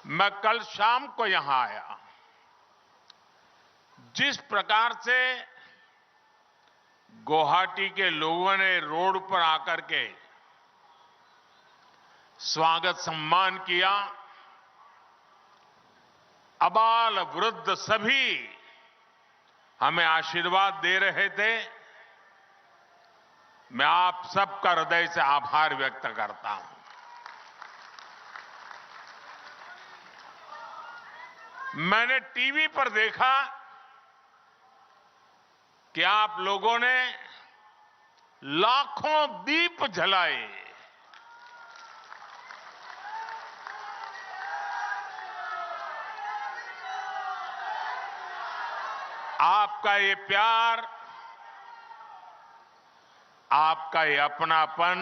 मैं कल शाम को यहां आया। जिस प्रकार से गुवाहाटी के लोगों ने रोड पर आकर के स्वागत सम्मान किया, अबाल वृद्ध सभी हमें आशीर्वाद दे रहे थे। मैं आप सबका हृदय से आभार व्यक्त करता हूं। मैंने टीवी पर देखा कि आप लोगों ने लाखों दीप जलाए। आपका ये प्यार, आपका ये अपनापन,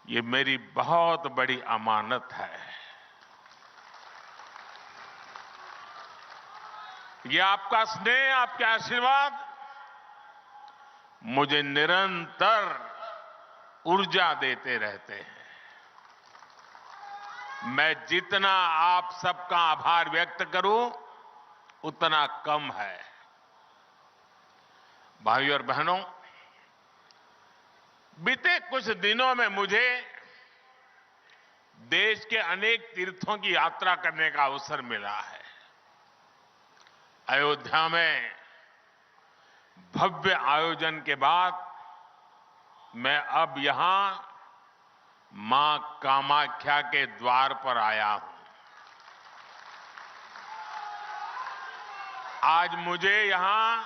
ये मेरी बहुत बड़ी अमानत है। ये आपका स्नेह, आपके आशीर्वाद मुझे निरंतर ऊर्जा देते रहते हैं। मैं जितना आप सबका आभार व्यक्त करूं, उतना कम है। भाइयों और बहनों, बीते कुछ दिनों में मुझे देश के अनेक तीर्थों की यात्रा करने का अवसर मिला है। अयोध्या में भव्य आयोजन के बाद मैं अब यहां मां कामाख्या के द्वार पर आया हूं। आज मुझे यहां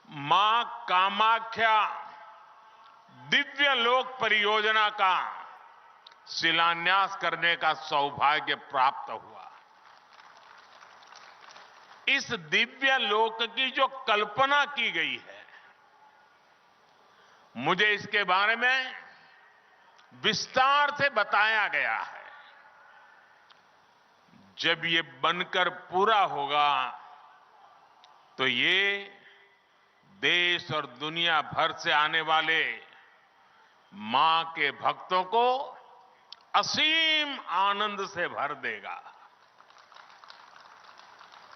मां कामाख्या दिव्य लोक परियोजना का शिलान्यास करने का सौभाग्य प्राप्त हुआ। इस दिव्य लोक की जो कल्पना की गई है, मुझे इसके बारे में विस्तार से बताया गया है। जब ये बनकर पूरा होगा तो ये देश और दुनिया भर से आने वाले मां के भक्तों को असीम आनंद से भर देगा।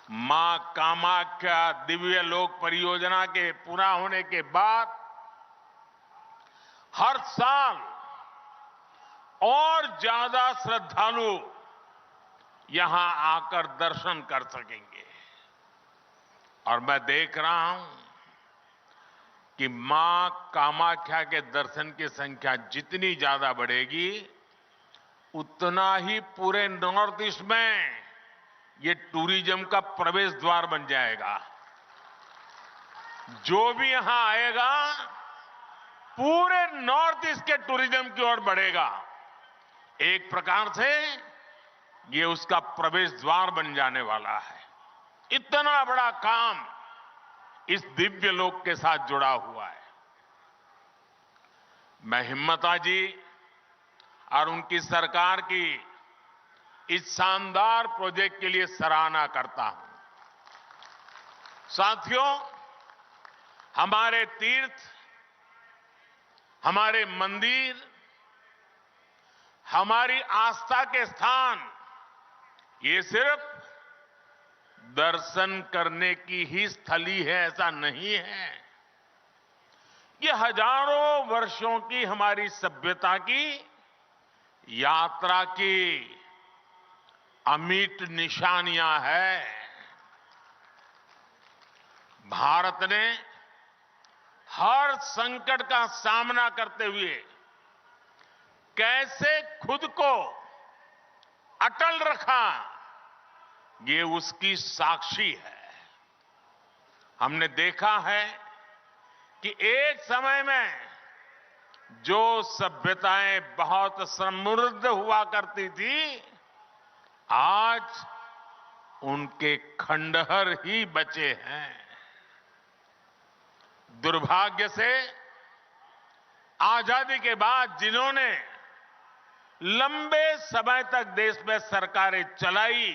मां कामाख्या दिव्य लोक परियोजना के पूरा होने के बाद हर साल और ज्यादा श्रद्धालु यहां आकर दर्शन कर सकेंगे। और मैं देख रहा हूं कि मां कामाख्या के दर्शन की संख्या जितनी ज्यादा बढ़ेगी, उतना ही पूरे नॉर्थ ईस्ट में ये टूरिज्म का प्रवेश द्वार बन जाएगा। जो भी यहां आएगा, पूरे नॉर्थ ईस्ट के टूरिज्म की ओर बढ़ेगा। एक प्रकार से ये उसका प्रवेश द्वार बन जाने वाला है। इतना बड़ा काम इस दिव्य लोक के साथ जुड़ा हुआ है। मैं हिम्मता जी और उनकी सरकार की इस शानदार प्रोजेक्ट के लिए सराहना करता हूं। साथियों, हमारे तीर्थ, हमारे मंदिर, हमारी आस्था के स्थान, ये सिर्फ दर्शन करने की ही स्थली है, ऐसा नहीं है। ये हजारों वर्षों की हमारी सभ्यता की यात्रा की अमिट निशानियां हैं। भारत ने हर संकट का सामना करते हुए कैसे खुद को अटल रखा, ये उसकी साक्षी है। हमने देखा है कि एक समय में जो सभ्यताएं बहुत समृद्ध हुआ करती थी, आज उनके खंडहर ही बचे हैं। दुर्भाग्य से आजादी के बाद जिन्होंने लंबे समय तक देश में सरकारें चलाई,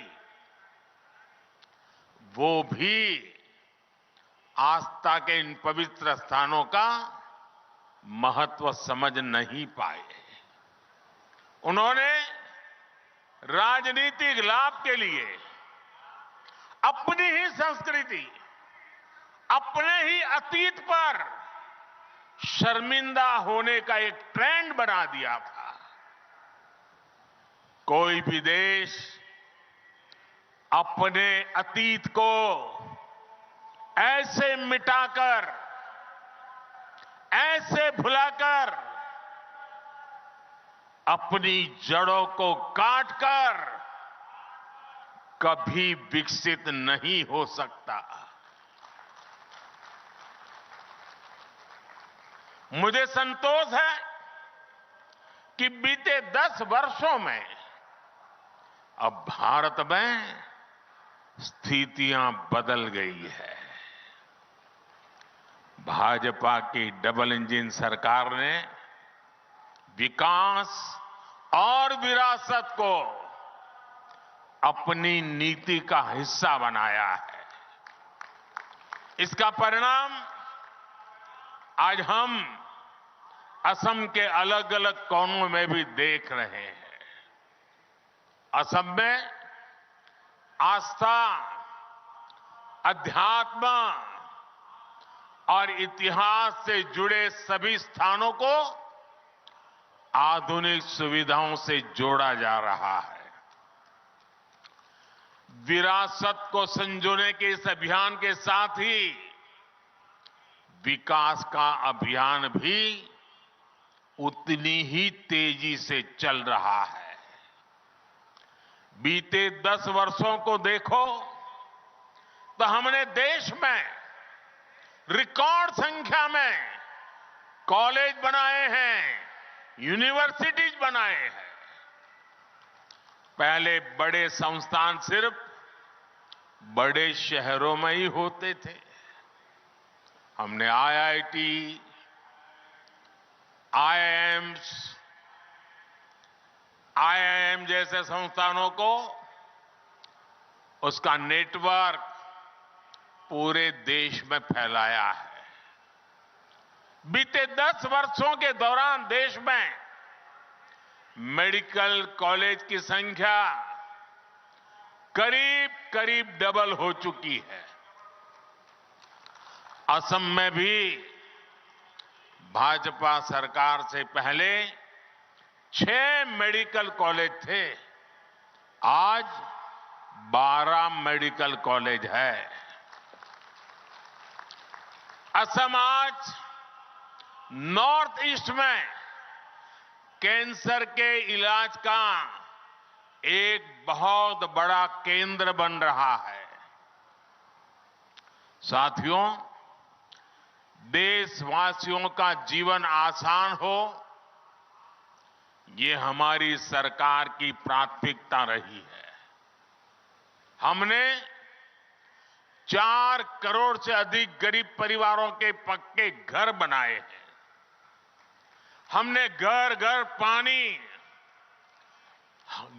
वो भी आस्था के इन पवित्र स्थानों का महत्व समझ नहीं पाए। उन्होंने राजनीतिक लाभ के लिए अपनी ही संस्कृति, अपने ही अतीत पर शर्मिंदा होने का एक ट्रेंड बना दिया था। कोई भी देश अपने अतीत को ऐसे मिटाकर, ऐसे भुलाकर, अपनी जड़ों को काटकर कभी विकसित नहीं हो सकता। मुझे संतोष है कि बीते 10 वर्षों में अब भारत में स्थितियां बदल गई है। भाजपा की डबल इंजन सरकार ने विकास और विरासत को अपनी नीति का हिस्सा बनाया है। इसका परिणाम आज हम असम के अलग अलग कोनों में भी देख रहे हैं। असम में आस्था, अध्यात्म और इतिहास से जुड़े सभी स्थानों को आधुनिक सुविधाओं से जोड़ा जा रहा है। विरासत को संजोने के इस अभियान के साथ ही विकास का अभियान भी उतनी ही तेजी से चल रहा है। बीते 10 वर्षों को देखो तो हमने देश में रिकॉर्ड संख्या में कॉलेज बनाए हैं, यूनिवर्सिटीज बनाए हैं। पहले बड़े संस्थान सिर्फ बड़े शहरों में ही होते थे। हमने आईआईटी, आईआईएम जैसे संस्थानों को उसका नेटवर्क पूरे देश में फैलाया है। बीते 10 वर्षों के दौरान देश में मेडिकल कॉलेज की संख्या करीब करीब डबल हो चुकी है। असम में भी भाजपा सरकार से पहले 6 मेडिकल कॉलेज थे, आज 12 मेडिकल कॉलेज है। असम आज नॉर्थ ईस्ट में कैंसर के इलाज का एक बहुत बड़ा केंद्र बन रहा है। साथियों, देशवासियों का जीवन आसान हो, ये हमारी सरकार की प्राथमिकता रही है। हमने 4 करोड़ से अधिक गरीब परिवारों के पक्के घर बनाए हैं। हमने घर घर पानी,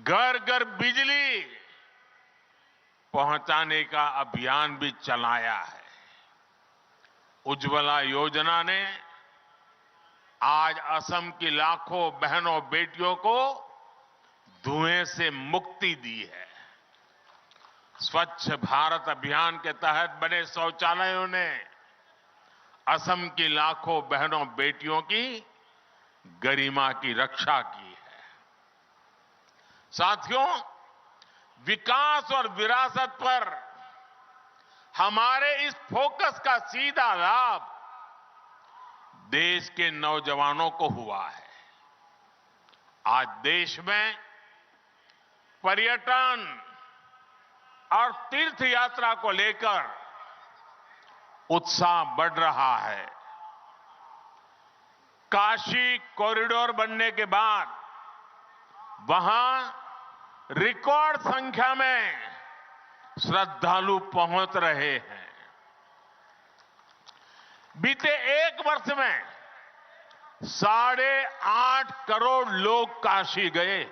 घर घर बिजली पहुंचाने का अभियान भी चलाया है। उज्ज्वला योजना ने आज असम की लाखों बहनों बेटियों को धुएं से मुक्ति दी है। स्वच्छ भारत अभियान के तहत बने शौचालयों ने असम की लाखों बहनों बेटियों की गरिमा की रक्षा की है। साथियों, विकास और विरासत पर हमारे इस फोकस का सीधा लाभ देश के नौजवानों को हुआ है। आज देश में पर्यटन और तीर्थ यात्रा को लेकर उत्साह बढ़ रहा है। काशी कॉरिडोर बनने के बाद वहां रिकॉर्ड संख्या में श्रद्धालु पहुंच रहे हैं। बीते 1 वर्ष में 8.5 करोड़ लोग काशी गए।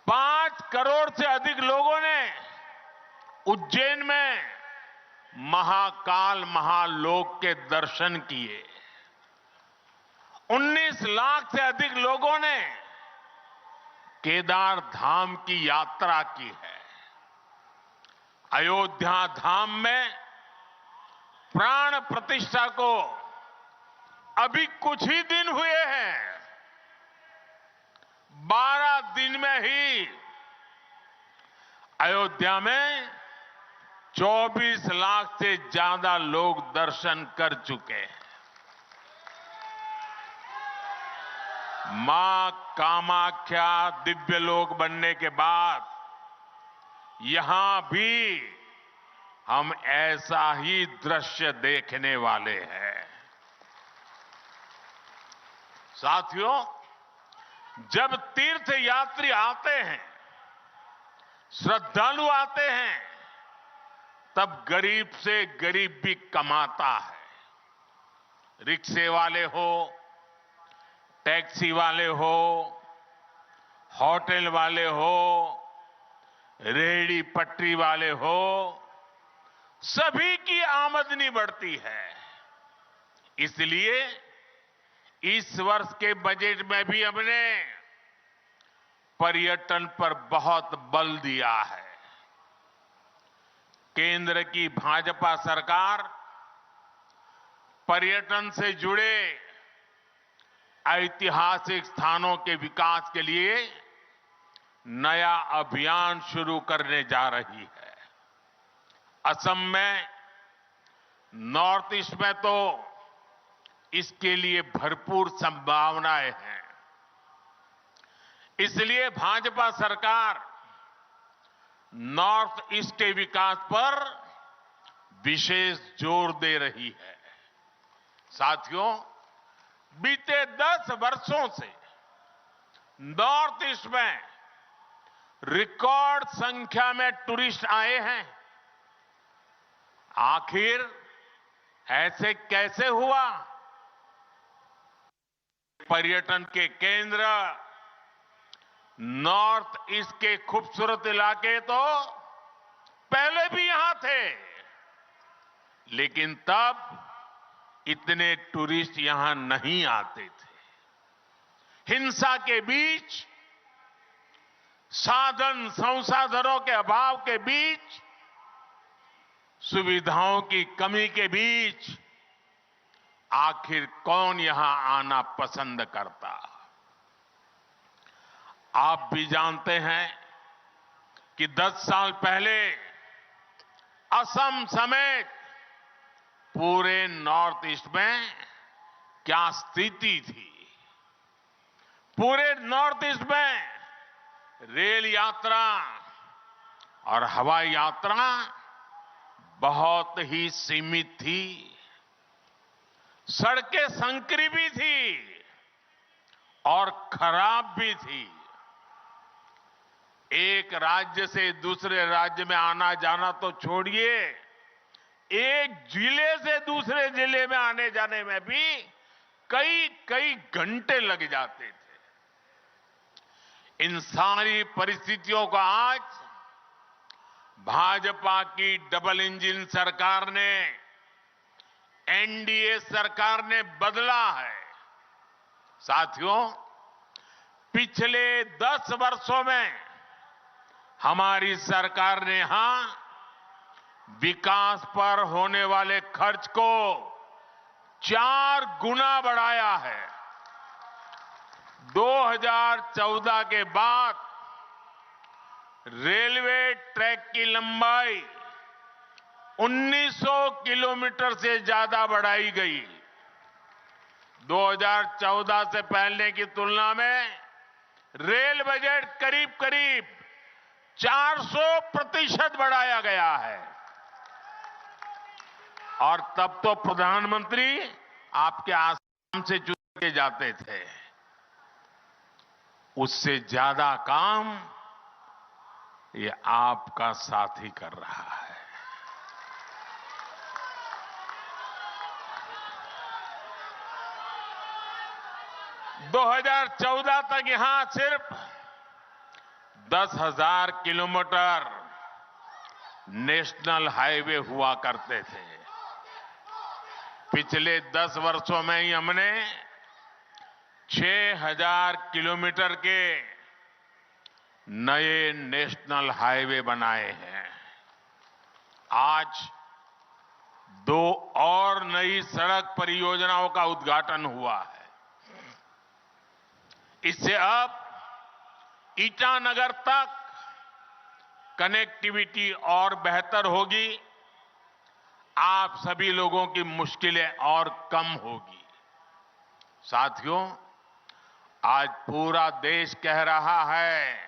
5 करोड़ से अधिक लोगों ने उज्जैन में महाकाल महालोक के दर्शन किए। 19 लाख से अधिक लोगों ने केदार धाम की यात्रा की है। अयोध्या धाम में प्राण प्रतिष्ठा को अभी कुछ ही दिन हुए हैं। 12 दिन में ही अयोध्या में 24 लाख से ज्यादा लोग दर्शन कर चुके हैं। मां कामाख्या दिव्य लोक बनने के बाद यहां भी हम ऐसा ही दृश्य देखने वाले हैं। साथियों, जब तीर्थ यात्री आते हैं, श्रद्धालु आते हैं, तब गरीब से गरीब भी कमाता है। रिक्शे वाले हो, टैक्सी वाले हो, होटल वाले हो, रेहड़ी पटरी वाले हो, सभी की आमदनी बढ़ती है। इसलिए इस वर्ष के बजट में भी हमने पर्यटन पर बहुत बल दिया है। केंद्र की भाजपा सरकार पर्यटन से जुड़े ऐतिहासिक स्थानों के विकास के लिए नया अभियान शुरू करने जा रही है। असम में, नॉर्थ ईस्ट में तो इसके लिए भरपूर संभावनाएं हैं। इसलिए भाजपा सरकार नॉर्थ ईस्ट के विकास पर विशेष जोर दे रही है। साथियों, बीते 10 वर्षों से नॉर्थ ईस्ट में रिकॉर्ड संख्या में टूरिस्ट आए हैं। आखिर ऐसे कैसे हुआ? पर्यटन के केंद्र नॉर्थ ईस्ट के खूबसूरत इलाके तो पहले भी यहां थे, लेकिन तब इतने टूरिस्ट यहां नहीं आते थे। हिंसा के बीच, साधन संसाधनों के अभाव के बीच, सुविधाओं की कमी के बीच आखिर कौन यहां आना पसंद करता? आप भी जानते हैं कि 10 साल पहले असम समेत पूरे नॉर्थ ईस्ट में क्या स्थिति थी। पूरे नॉर्थ ईस्ट में रेल यात्रा और हवाई यात्रा बहुत ही सीमित थी। सड़कें संकरी भी थी और खराब भी थी। एक राज्य से दूसरे राज्य में आना जाना तो छोड़िए, एक जिले से दूसरे जिले में आने जाने में भी कई घंटे लग जाते थे। इन सारी परिस्थितियों को आज भाजपा की डबल इंजन सरकार ने, एनडीए सरकार ने बदला है। साथियों, पिछले 10 वर्षों में हमारी सरकार ने यहां विकास पर होने वाले खर्च को 4 गुना बढ़ाया है। 2014 के बाद रेलवे ट्रैक की लंबाई 1900 किलोमीटर से ज्यादा बढ़ाई गई। 2014 से पहले की तुलना में रेल बजट करीब 400% बढ़ाया गया है। और तब तो प्रधानमंत्री आपके आसाम से चुन के जाते थे। उससे ज्यादा काम ये आपका साथी कर रहा है। - 2014 तक यहां सिर्फ 10,000 किलोमीटर नेशनल हाईवे हुआ करते थे। पिछले 10 वर्षों में ही हमने 6,000 किलोमीटर के नए नेशनल हाईवे बनाए हैं। आज 2 और नई सड़क परियोजनाओं का उद्घाटन हुआ है। इससे अब ईटानगर तक कनेक्टिविटी और बेहतर होगी, आप सभी लोगों की मुश्किलें और कम होगी। साथियों, आज पूरा देश कह रहा है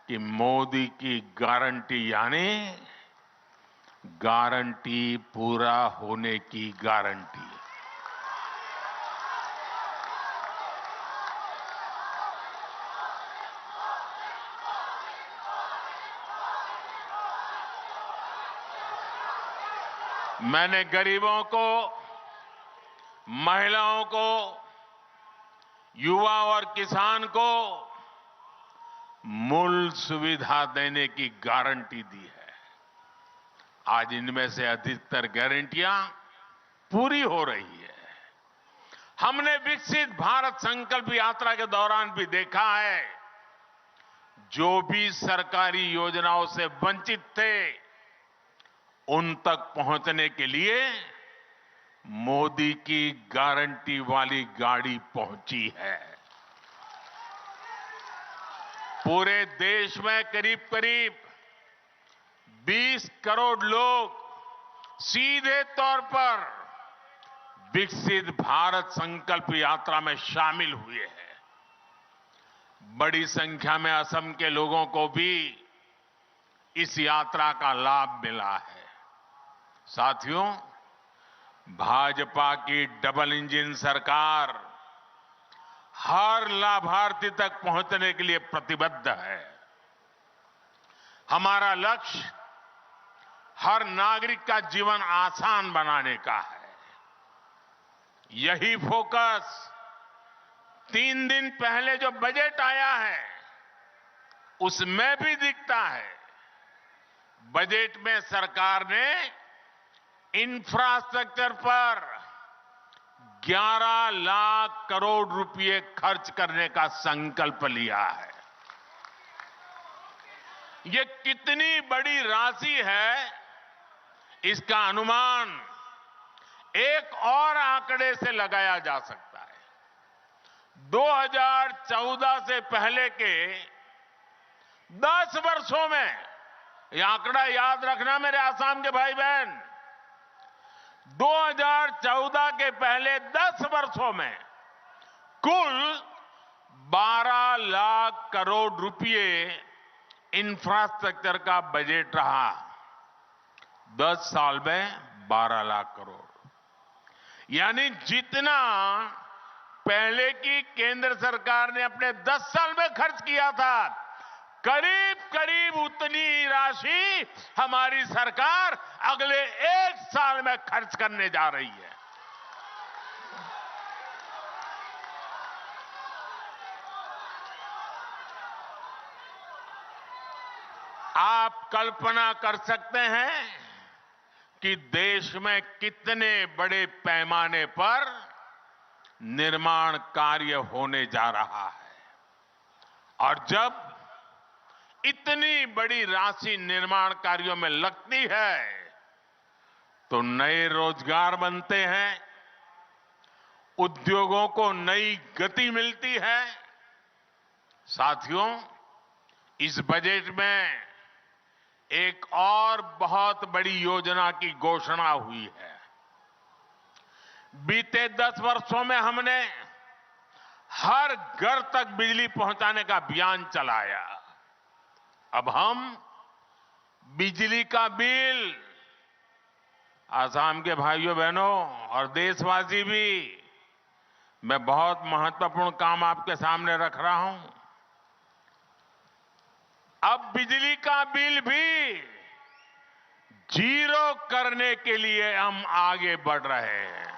कि मोदी की गारंटी यानी गारंटी पूरा होने की गारंटी। मैंने गरीबों को, महिलाओं को, युवा और किसान को मूल सुविधा देने की गारंटी दी है। आज इनमें से अधिकतर गारंटियां पूरी हो रही है। हमने विकसित भारत संकल्प यात्रा के दौरान भी देखा है, जो भी सरकारी योजनाओं से वंचित थे, उन तक पहुंचने के लिए मोदी की गारंटी वाली गाड़ी पहुंची है। पूरे देश में करीब करीब 20 करोड़ लोग सीधे तौर पर विकसित भारत संकल्प यात्रा में शामिल हुए हैं। बड़ी संख्या में असम के लोगों को भी इस यात्रा का लाभ मिला है। साथियों, भाजपा की डबल इंजन सरकार हर लाभार्थी तक पहुंचने के लिए प्रतिबद्ध है। हमारा लक्ष्य हर नागरिक का जीवन आसान बनाने का है। यही फोकस 3 दिन पहले जो बजट आया है, उसमें भी दिखता है। बजट में सरकार ने इंफ्रास्ट्रक्चर पर 11 लाख करोड़ रुपए खर्च करने का संकल्प लिया है। ये कितनी बड़ी राशि है, इसका अनुमान एक और आंकड़े से लगाया जा सकता है। 2014 से पहले के 10 वर्षों में, यह आंकड़ा याद रखना मेरे आसाम के भाई बहन, 2014 के पहले 10 वर्षों में कुल 12 लाख करोड़ रुपए इंफ्रास्ट्रक्चर का बजट रहा। 10 साल में 12 लाख करोड़, यानी जितना पहले की केंद्र सरकार ने अपने 10 साल में खर्च किया था, करीब करीब उतनी ही राशि हमारी सरकार अगले 1 साल में खर्च करने जा रही है। आप कल्पना कर सकते हैं कि देश में कितने बड़े पैमाने पर निर्माण कार्य होने जा रहा है। और जब इतनी बड़ी राशि निर्माण कार्यों में लगती है, तो नए रोजगार बनते हैं, उद्योगों को नई गति मिलती है। साथियों, इस बजट में एक और बहुत बड़ी योजना की घोषणा हुई है। बीते 10 वर्षों में हमने हर घर तक बिजली पहुंचाने का अभियान चलाया। अब हम बिजली का बिल, आसाम के भाइयों बहनों और देशवासी भी, मैं बहुत महत्वपूर्ण काम आपके सामने रख रहा हूं। अब बिजली का बिल भी 0 करने के लिए हम आगे बढ़ रहे हैं।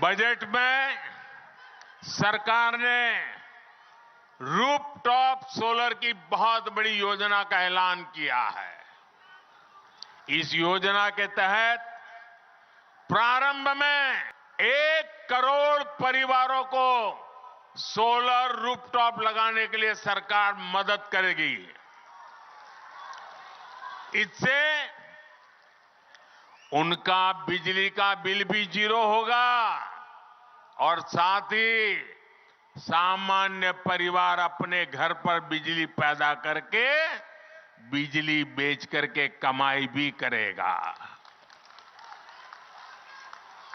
बजट में सरकार ने रूफटॉप सोलर की बहुत बड़ी योजना का ऐलान किया है। इस योजना के तहत प्रारंभ में 1 करोड़ परिवारों को सोलर रूफटॉप लगाने के लिए सरकार मदद करेगी। इससे उनका बिजली का बिल भी 0 होगा और साथ ही सामान्य परिवार अपने घर पर बिजली पैदा करके बिजली बेच करके कमाई भी करेगा।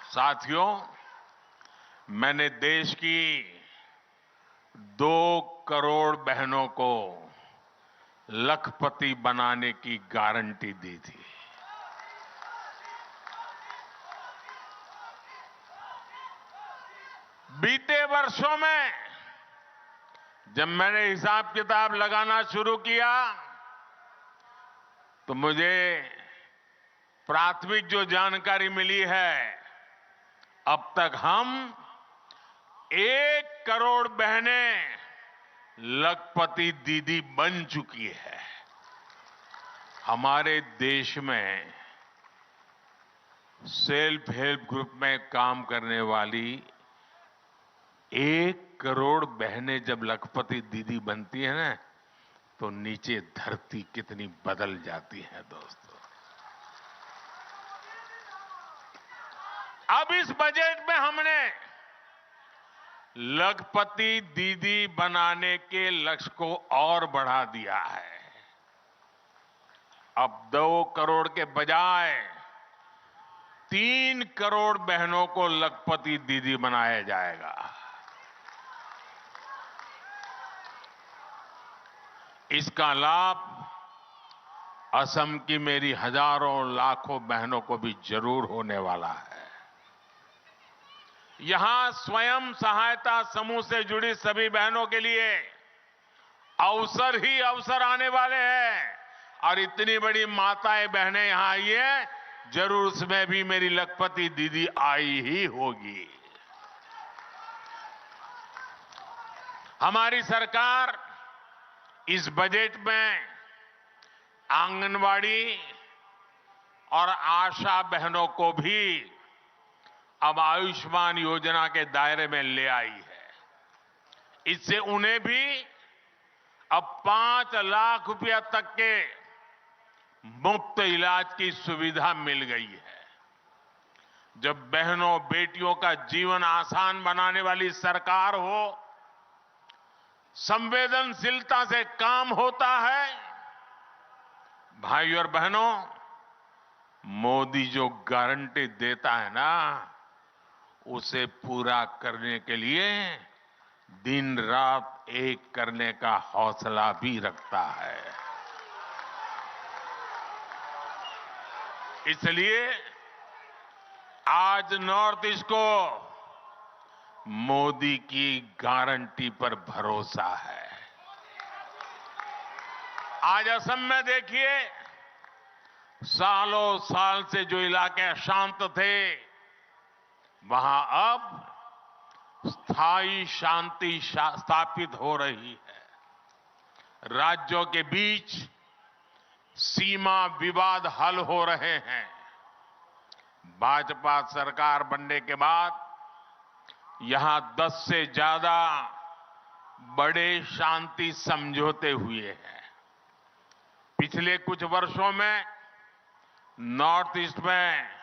साथियों, मैंने देश की 2 करोड़ बहनों को लखपति बनाने की गारंटी दी थी। बीते वर्षों में जब मैंने हिसाब किताब लगाना शुरू किया तो मुझे प्राथमिक जो जानकारी मिली है, अब तक हम 1 करोड़ बहनें लखपति दीदी बन चुकी है। हमारे देश में सेल्फ हेल्प ग्रुप में काम करने वाली 1 करोड़ बहनें जब लखपति दीदी बनती है ना, तो नीचे धरती कितनी बदल जाती है दोस्तों। अब इस बजट में हमने लखपति दीदी बनाने के लक्ष्य को और बढ़ा दिया है। अब 2 करोड़ के बजाय 3 करोड़ बहनों को लखपति दीदी बनाया जाएगा। इसका लाभ असम की मेरी हजारों लाखों बहनों को भी जरूर होने वाला है। यहां स्वयं सहायता समूह से जुड़ी सभी बहनों के लिए अवसर ही अवसर आने वाले हैं और इतनी बड़ी माताएं बहनें यहां आई है, जरूर उसमें भी मेरी लखपति दीदी आई ही होगी। हमारी सरकार इस बजट में आंगनवाड़ी और आशा बहनों को भी अब आयुष्मान योजना के दायरे में ले आई है। इससे उन्हें भी अब 5 लाख रुपया तक के मुफ्त इलाज की सुविधा मिल गई है। जब बहनों बेटियों का जीवन आसान बनाने वाली सरकार हो, संवेदनशीलता से काम होता है। भाई और बहनों, मोदी जो गारंटी देता है ना, उसे पूरा करने के लिए दिन रात एक करने का हौसला भी रखता है। इसलिए आज नॉर्थ ईस्ट को मोदी की गारंटी पर भरोसा है। आज असम में देखिए, सालों साल से जो इलाके अशांत थे, वहां अब स्थायी शांति स्थापित हो रही है। राज्यों के बीच सीमा विवाद हल हो रहे हैं। भाजपा सरकार बनने के बाद यहां 10 से ज्यादा बड़े शांति समझौते हुए हैं। पिछले कुछ वर्षों में नॉर्थ ईस्ट में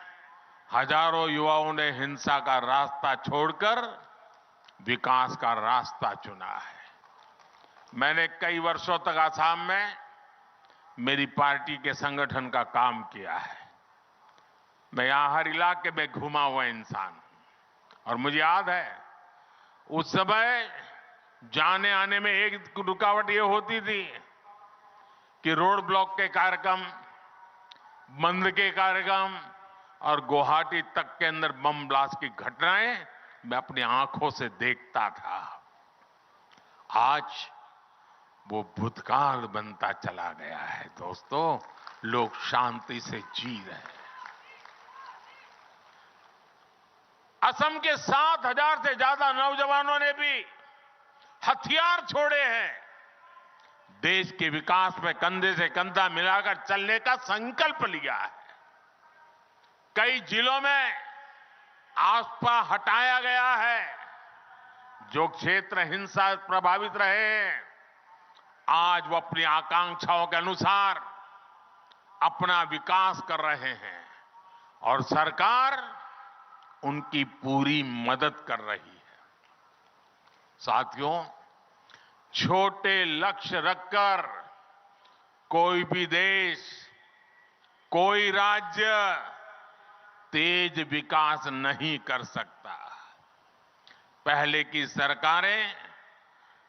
हजारों युवाओं ने हिंसा का रास्ता छोड़कर विकास का रास्ता चुना है। मैंने कई वर्षों तक असम में मेरी पार्टी के संगठन का काम किया है। मैं यहां हर इलाके में घुमा हुआ इंसान हूं और मुझे याद है, उस समय जाने आने में एक रुकावट ये होती थी कि रोड ब्लॉक के कार्यक्रम, बंद के कार्यक्रम और गुवाहाटी तक के अंदर बम ब्लास्ट की घटनाएं मैं अपनी आंखों से देखता था। आज वो भूतकाल बनता चला गया है दोस्तों। लोग शांति से जी रहे हैं। असम के 7,000 से ज्यादा नौजवानों ने भी हथियार छोड़े हैं। देश के विकास में कंधे से कंधा मिलाकर चलने का संकल्प लिया है। कई जिलों में आस्था हटाया गया है। जो क्षेत्र हिंसा प्रभावित रहे, आज वो अपनी आकांक्षाओं के अनुसार अपना विकास कर रहे हैं और सरकार उनकी पूरी मदद कर रही है। साथियों, छोटे लक्ष्य रखकर कोई भी देश, कोई राज्य तेज विकास नहीं कर सकता। पहले की सरकारें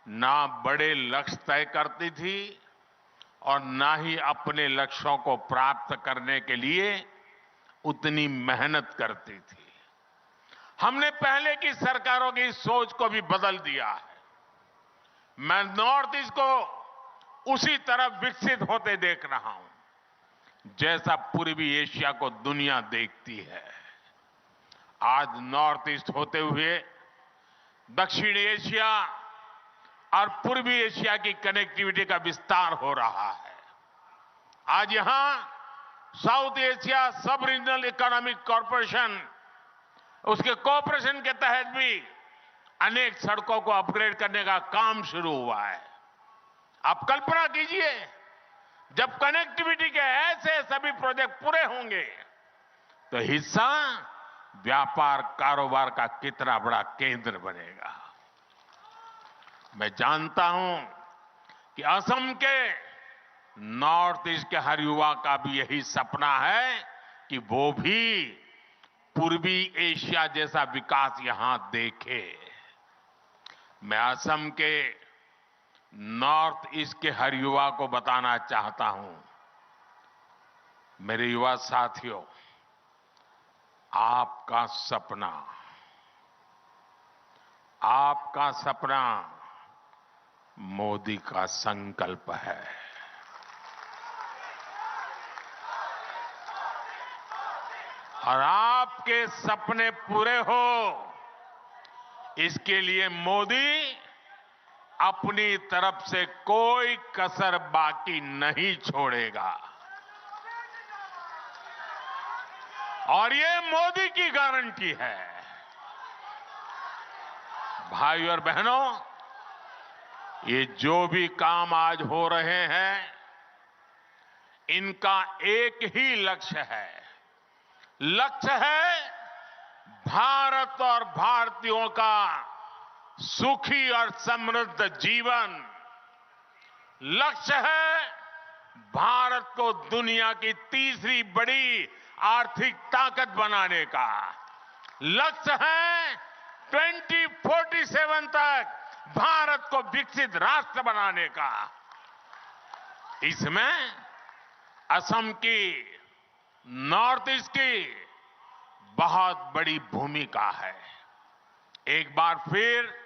ना बड़े लक्ष्य तय करती थी और ना ही अपने लक्ष्यों को प्राप्त करने के लिए उतनी मेहनत करती थी। हमने पहले की सरकारों की सोच को भी बदल दिया है। मैं नॉर्थ ईस्ट को उसी तरफ विकसित होते देख रहा हूं जैसा पूर्वी एशिया को दुनिया देखती है। आज नॉर्थ ईस्ट होते हुए दक्षिण एशिया और पूर्वी एशिया की कनेक्टिविटी का विस्तार हो रहा है। आज यहां साउथ एशिया सब रीजनल इकोनॉमिक कॉरपोरेशन, उसके कोऑपरेशन के तहत भी अनेक सड़कों को अपग्रेड करने का काम शुरू हुआ है। आप कल्पना कीजिए, जब कनेक्टिविटी के ऐसे सभी प्रोजेक्ट पूरे होंगे तो हिस्सा व्यापार कारोबार का कितना बड़ा केंद्र बनेगा। मैं जानता हूं कि असम के नॉर्थ ईस्ट के हर युवा का भी यही सपना है कि वो भी पूर्वी एशिया जैसा विकास यहां देखे। मैं असम के नॉर्थ ईस्ट के हर युवा को बताना चाहता हूं, मेरे युवा साथियों, आपका सपना मोदी का संकल्प है। और आपके सपने पूरे हो, इसके लिए मोदी अपनी तरफ से कोई कसर बाकी नहीं छोड़ेगा। और ये मोदी की गारंटी है। भाई और बहनों, ये जो भी काम आज हो रहे हैं, इनका एक ही लक्ष्य है। लक्ष्य है भारत और भारतीयों का सुखी और समृद्ध जीवन। लक्ष्य है भारत को दुनिया की तीसरी बड़ी आर्थिक ताकत बनाने का। लक्ष्य है 2047 तक भारत को विकसित राष्ट्र बनाने का। इसमें असम की, नॉर्थ ईस्ट की बहुत बड़ी भूमिका है। एक बार फिर